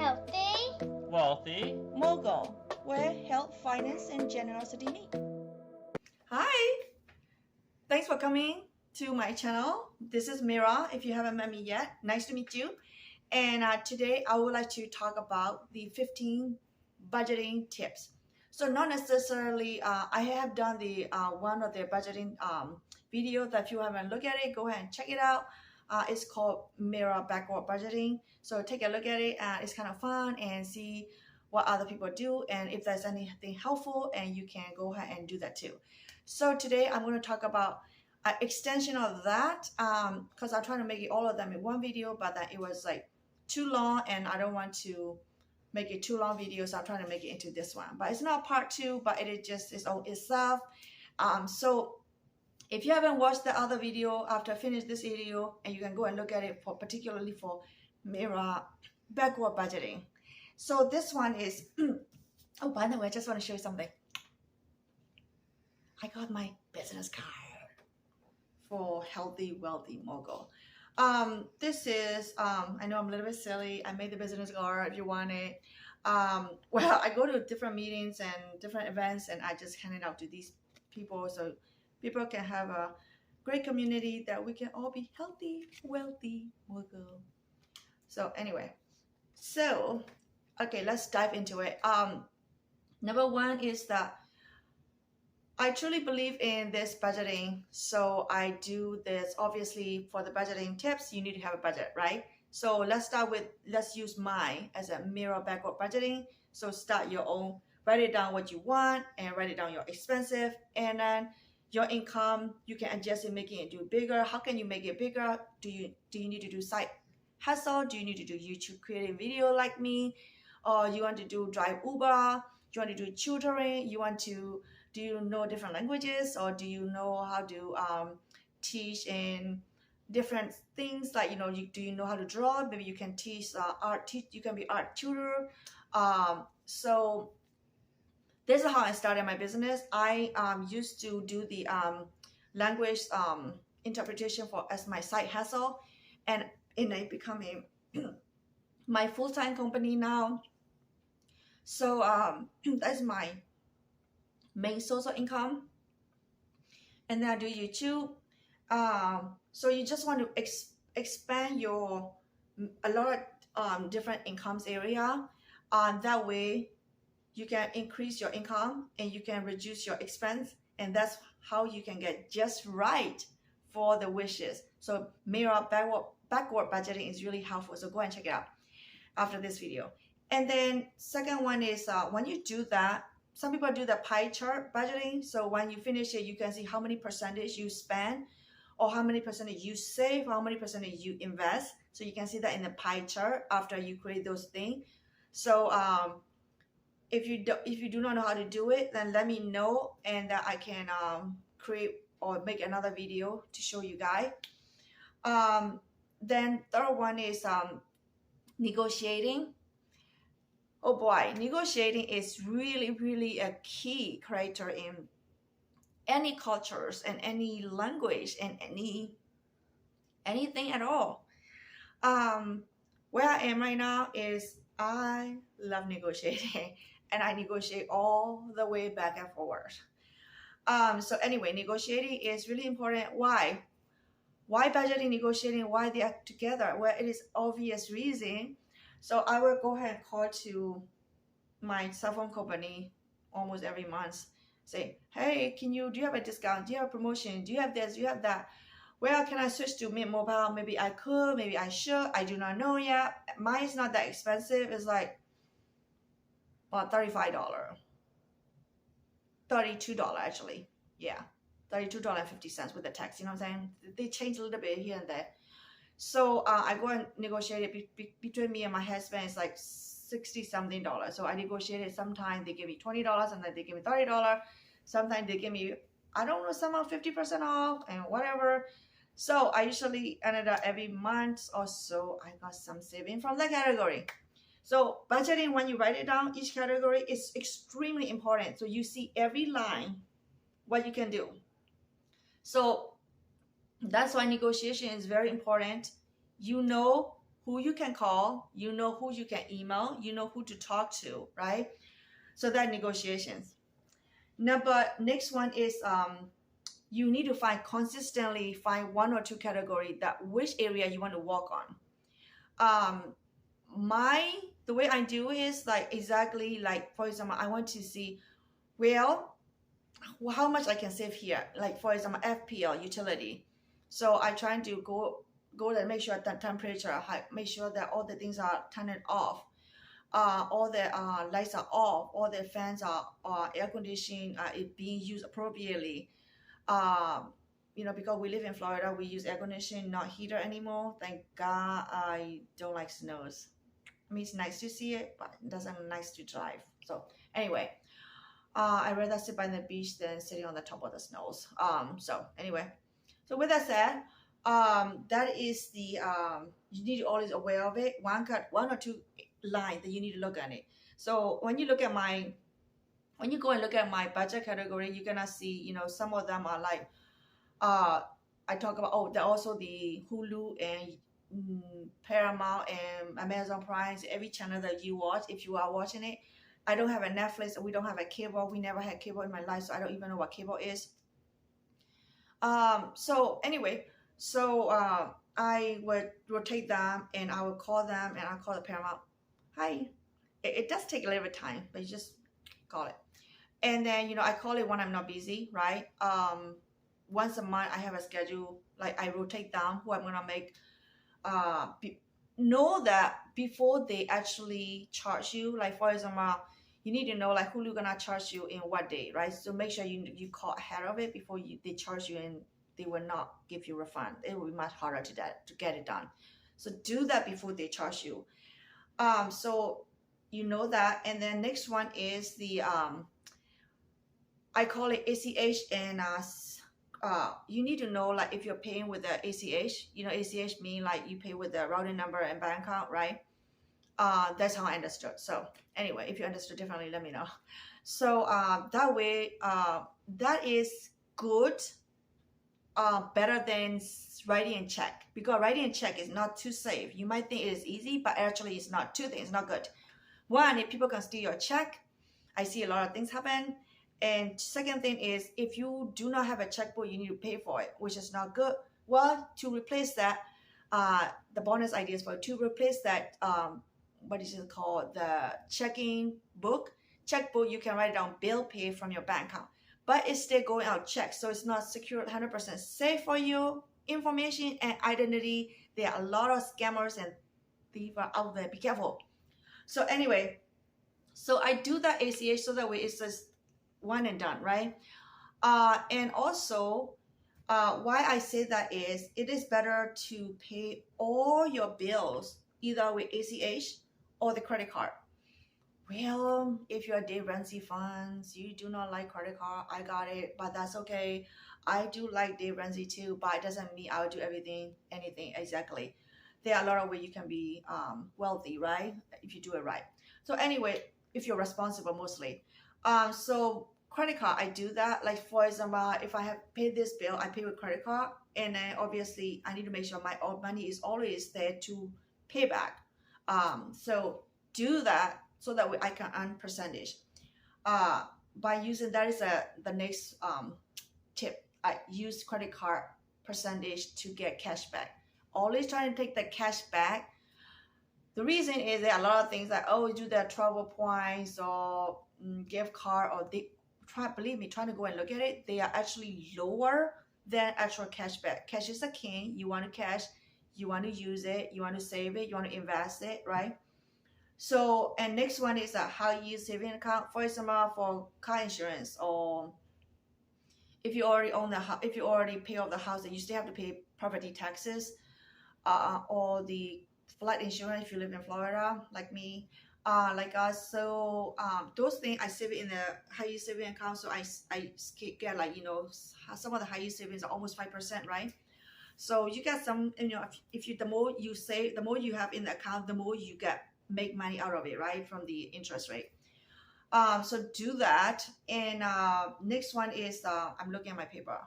Healthy, wealthy, Mogul, where health, finance, and generosity meet. Hi, thanks for coming to my channel. This is Mira. If you haven't met me yet, nice to meet you. And today I would like to talk about the 15 budgeting tips. So not necessarily, I have done the one of the budgeting video that if you haven't looked at it, go ahead and check it out. It's called Mirror Backward Budgeting. So take a look at it. It's kind of fun and see what other people do and if there's anything helpful, and you can go ahead and do that too. So today I'm going to talk about an extension of that because I'm trying to make it all of them in one video, but then it was like too long and I don't want to make it too long video, so I'm trying to make it into this one. But it's not part two, but it is just its own itself. So if you haven't watched the other video after I finish this video, and you can go and look at it for particularly for Mirror Backward Budgeting. So this one is, oh, by the way, I just want to show you something. I got my business card for Healthy, Wealthy Mogul. This is, I know I'm a little bit silly. I made the business card if you want it. Well, I go to different meetings and different events, and I just hand it out to these people so people can have a great community that we can all be healthy, wealthy, mogul. So anyway, so okay, let's dive into it. Number one is that I truly believe in this budgeting. So I do this, obviously for the budgeting tips, you need to have a budget, right? So let's start with, let's use mine as a mirror backward budgeting. So start your own, write it down what you want and write it down your expensive, and then your income, you can adjust it, making it do bigger. How can you make it bigger? Do you need to do side hustle? Do you need to do YouTube creating video like me? Or you want to do drive Uber? You want to do tutoring? You want to, do you know different languages? Or do you know how to teach in different things? Like, you know, do you know how to draw? Maybe you can teach art, you can be art tutor. So this is how I started my business. I used to do the language interpretation as my side hustle, and it becoming my full-time company now. So that's my main source of income. And then I do YouTube. So you just want to expand your a lot of different incomes area. That way you can increase your income and you can reduce your expense, and that's how you can get just right for the wishes. So mirror backward budgeting is really helpful. So go and check it out after this video. And then second one is when you do that, some people do the pie chart budgeting. So when you finish it, you can see how many percentage you spend, or how many percentage you save, how many percentage you invest. So you can see that in the pie chart after you create those things. So if you do not know how to do it, then let me know, and that I can create or make another video to show you guys. Then third one is negotiating. Oh boy, negotiating is really a key character in any cultures and any language and anything at all. Where I am right now is I love negotiating, and I negotiate all the way back and forward. So anyway, negotiating is really important. Why budgeting, negotiating, why they are together? Well, it is obvious reason. So I will go ahead and call to my cell phone company almost every month, say, hey, do you have a discount? Do you have a promotion? Do you have this? Do you have that? Well, can I switch to Mint Mobile? Maybe I could, maybe I should. I do not know yet. Mine is not that expensive. It's like about $35. $32 actually. Yeah, $32.50 with the tax. You know what I'm saying? They change a little bit here and there. So I go and negotiate it between me and my husband. It's like $60-something. So I negotiated. Sometimes they give me $20, sometimes they give me $30. Sometimes they give me, I don't know, somehow 50% off and whatever. So I usually ended up every month or so, I got some saving from that category. So budgeting, when you write it down, each category is extremely important. So you see every line, what you can do. So that's why negotiation is very important. You know who you can call, you know who you can email, you know who to talk to, right? So that negotiations. Next one is you need to consistently find one or two category that which area you want to work on. The way I do is like exactly like, for example, I want to see, well, how much I can save here. Like for example, FPL utility. So I try to go and make sure that temperature high, make sure that all the things are turned off. All the lights are off, all the fans are air conditioning is being used appropriately. Because we live in Florida, we use air conditioning, not heater anymore. Thank God. I don't like snows. I mean, it's nice to see it, but it doesn't nice to drive. So anyway, I rather sit by the beach than sitting on the top of the snows. So anyway, so with that said, that is the you need to always aware of it. One or two lines that you need to look at it. So when you go and look at my budget category, you're gonna see, some of them are like, I talk about, they're also the Hulu and Paramount and Amazon Prime, every channel that you watch, if you are watching it. I don't have a Netflix, we don't have a cable, we never had cable in my life, so I don't even know what cable is. So anyway, I would rotate them and I would call them and I'll call the Paramount. Hi. It does take a little bit of time, but you just call it. And then, I call it when I'm not busy, right? Once a month, I have a schedule, like I rotate down who I'm going to make. Know that before they actually charge you, like for example, you need to know like who you're going to charge you in what day, right? So make sure you call ahead of it before they charge you, and they will not give you a refund. It will be much harder to get it done. So do that before they charge you. So you know that. And then next one is the I call it ACH, and you need to know like if you're paying with the ACH, ACH mean like you pay with the routing number and bank account, right? That's how I understood. So anyway, if you understood differently, let me know. So that way, that is good, better than writing a check, because writing a check is not too safe. You might think it is easy, but actually it's not. Two things, not good. One, if people can steal your check, I see a lot of things happen. And second thing is, if you do not have a checkbook, you need to pay for it, which is not good. Well, to replace that, the bonus ideas for to replace that, what is it called? The checkbook, you can write down bill pay from your bank account, but it's still going out check, so it's not secure 100% safe for you. Information and identity. There are a lot of scammers and thieves out there. Be careful. So anyway, so I do that ACH so that way it's just one and done, right? And also, why I say that is it is better to pay all your bills either with ACH or the credit card. Well, if you're Dave Ramsey fans, you do not like credit card, I got it, but that's okay. I do like Dave Ramsey too, but it doesn't mean I will do anything exactly. There are a lot of ways you can be wealthy, right? If you do it right. So anyway, if you're responsible mostly. So credit card, I do that. Like for example, if I have paid this bill, I pay with credit card, and then obviously I need to make sure my money is always there to pay back. So do that so that way I can earn percentage. By using that is the next tip. I use credit card percentage to get cash back. Always trying to take the cash back. The reason is there are a lot of things like, oh, do their travel points or gift card, or believe me, trying to go and look at it, they are actually lower than actual cash back. Cash is the king. You want to cash, you want to use it, you want to save it, you want to invest it, right? So, and next one is how you use saving account. For example, for car insurance, or if you already own the house, if you already pay off the house, and you still have to pay property taxes, or the flight insurance if you live in Florida, like me, like us. So those things I save it in the high yield saving account. So I get like, some of the high yield savings are almost 5%, right? So you get some, if you, the more you save, the more you have in the account, the more you make money out of it, right? From the interest rate. So do that. And next one is I'm looking at my paper.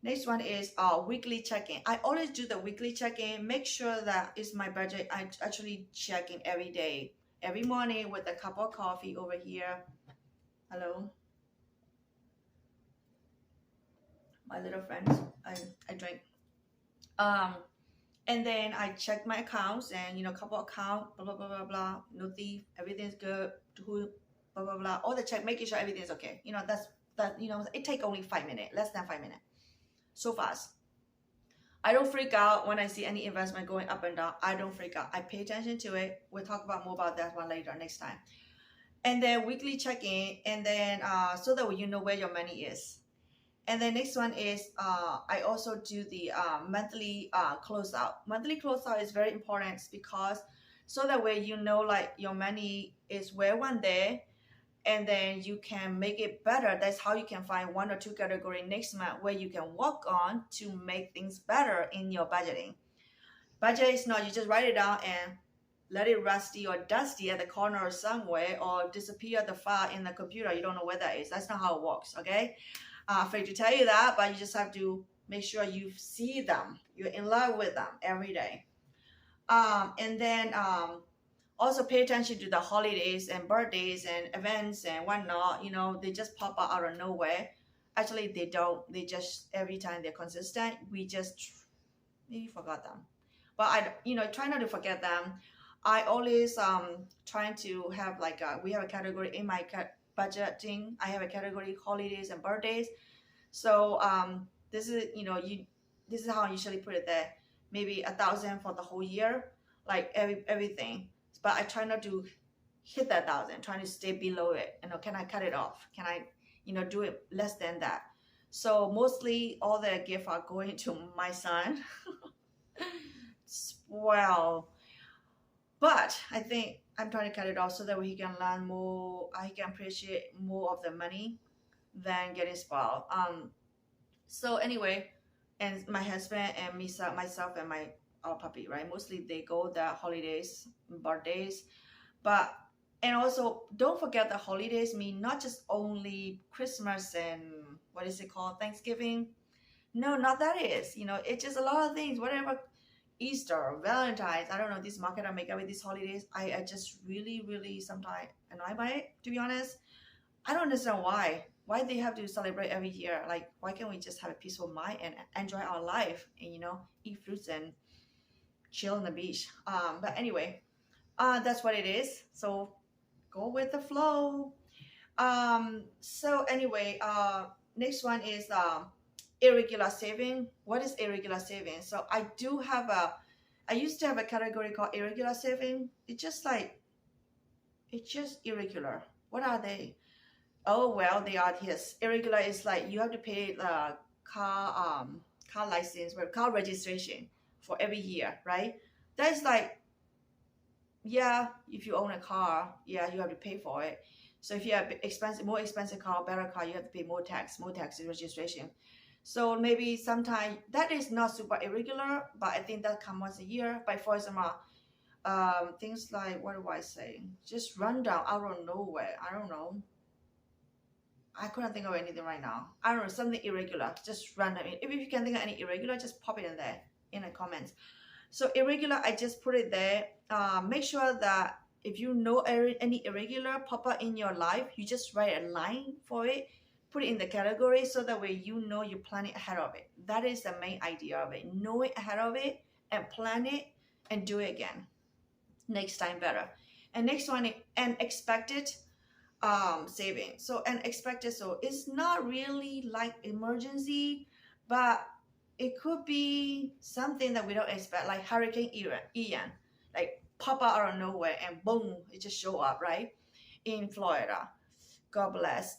Next one is weekly check-in. I always do the weekly check-in. Make sure that is my budget. I actually check in every day, every morning with a cup of coffee over here. Hello, my little friends. I drink. Um, and then I check my accounts and couple account, blah blah blah blah blah. No thief. Everything's good. Who, blah blah blah. All the check, making sure everything's okay. That's that. It take only 5 minutes, less than 5 minutes. So fast. I don't freak out when I see any investment going up and down. I don't freak out. I pay attention to it. We'll talk about more about that one later, next time. And then weekly check-in, and then so that you know where your money is. And then next one is I also do the monthly closeout. Monthly closeout is very important because so that way like your money is where one day, and then you can make it better. That's how you can find 1 or 2 category next month where you can work on to make things better in your budgeting. Budget is not you just write it down and let it rusty or dusty at the corner or somewhere, or disappear the file in the computer. You don't know where that is. That's not how it works, okay? Afraid to tell you that, but you just have to make sure you see them. You're in love with them every day. And then also pay attention to the holidays and birthdays and events and whatnot. They just pop out of nowhere. Actually, they don't. They just, every time they're consistent, we just maybe forgot them. But I try not to forget them. I always trying to have like we have a category in my budgeting. I have a category holidays and birthdays. So this is this is how I usually put it there. Maybe 1,000 for the whole year, like everything. But I try not to hit that 1,000. Trying to stay below it. Can I cut it off? Can I do it less than that? So mostly all the gifts are going to my son. Well, but I think I'm trying to cut it off so that he can learn more. He can appreciate more of the money than getting spoiled. So anyway, and my husband and myself and our puppy, right? Mostly they go the holidays, birthdays, and also don't forget the holidays mean not just only Christmas and what is it called, Thanksgiving. No, not that is. It's just a lot of things. Whatever. Easter, Valentine's, I don't know, this market I make up with these holidays, I just really, really sometimes annoyed by it, to be honest. I don't understand why they have to celebrate every year. Like, why can't we just have a peaceful mind and enjoy our life and, eat fruits and chill on the beach? But anyway, that's what it is. So go with the flow. So anyway, next one is irregular saving. What is irregular saving? So I used to have a category called irregular saving. It's just irregular. What are they? Oh, well, they are his. Irregular is like you have to pay the car license, or car registration for every year, right? That's like, yeah, if you own a car, yeah, you have to pay for it. So if you have more expensive car, better car, you have to pay more tax registration. So maybe sometime that is not super irregular, but I think that comes once a year. But for example, things like, what do I say? Just run down out of nowhere. I don't know. I couldn't think of anything right now. I don't know, something irregular. Just random. If you can think of any irregular, just pop it in there in the comments. So irregular, I just put it there. Make sure that if you know any irregular pop up in your life, you just write a line for it. Put it in the category so that way you're planning ahead of it. That is the main idea of it. Know it ahead of it and plan it and do it again. Next time better. And next one, unexpected saving. So unexpected, so it's not really like emergency, but it could be something that we don't expect, like Hurricane Ian, like pop out of nowhere and boom, it just show up, right? In Florida. God bless.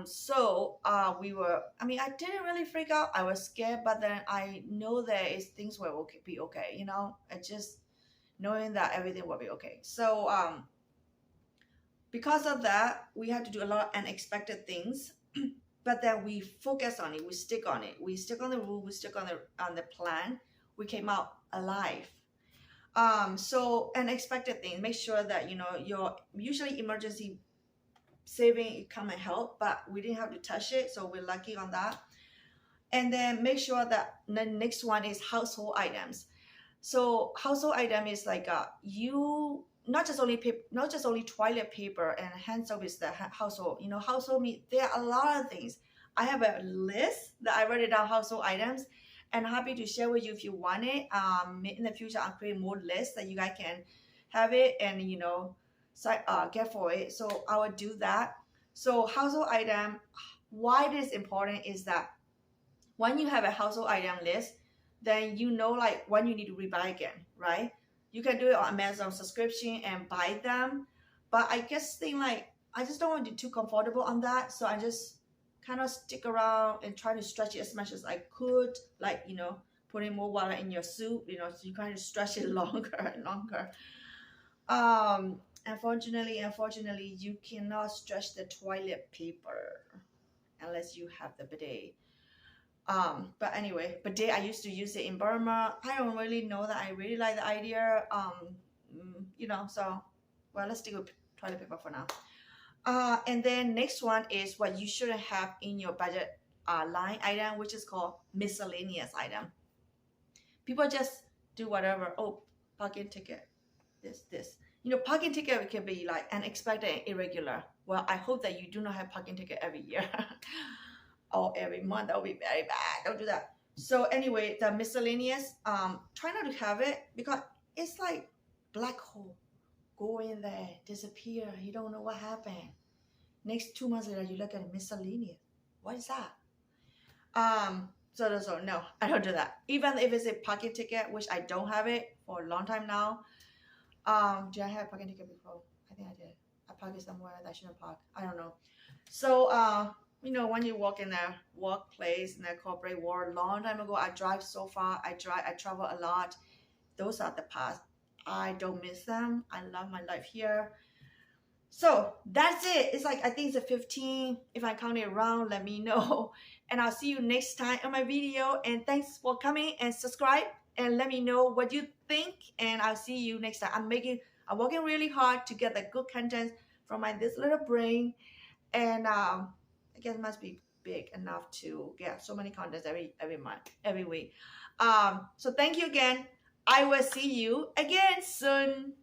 So I didn't really freak out. I was scared, but then I know that things will be okay, I just knowing that everything will be okay. So because of that, we had to do a lot of unexpected things, but then we focus on it, we stick on it, we stick on the rule, we stick on the plan. We came out alive. So unexpected things, make sure that your usually emergency saving, it come and help, but we didn't have to touch it, so we're lucky on that. And then make sure that the next one is household items. So household item is like you not just only toilet paper and hand soap is the household. You know, household mean there are a lot of things. I have a list that I wrote it down, household items, and happy to share with you if you want it. In the future, I'll create more lists that you guys can have it and get for it. So I would do that. So household item, why this is important is that when you have a household item list, then you know like when you need to rebuy again, right? You can do it on Amazon subscription and buy them. But I just think like I just don't want to be too comfortable on that. So I just kind of stick around and try to stretch it as much as I could, like, putting more water in your soup, so you kind of stretch it longer and longer. Unfortunately, you cannot stretch the toilet paper unless you have the bidet. But anyway, bidet, I used to use it in Burma. I don't really know that I really like the idea. So, well, let's stick with toilet paper for now. And then next one is what you shouldn't have in your budget line item, which is called miscellaneous item. People just do whatever. Oh, parking ticket, this. Parking ticket can be like unexpected and irregular. Well, I hope that you do not have parking ticket every year or every month. That would be very bad. Don't do that. So anyway, the miscellaneous, try not to have it because it's like black hole. Go in there, disappear. You don't know what happened. Next 2 months later, you look at miscellaneous. What is that? So no, I don't do that. Even if it's a parking ticket, which I don't have it for a long time now. Did I have a parking ticket before? I think I did. I parked it somewhere that I shouldn't park. I don't know. So, when you walk in a workplace in a corporate world, long time ago, I drive so far. I travel a lot. Those are the past. I don't miss them. I love my life here. So that's it. It's like, I think it's a 15. If I count it wrong, let me know. And I'll see you next time on my video. And thanks for coming and subscribe and let me know what you think. And I'll see you next time. I'm working really hard to get the good content from this little brain. And I guess it must be big enough to get so many contents every month, every week. So thank you again. I will see you again soon.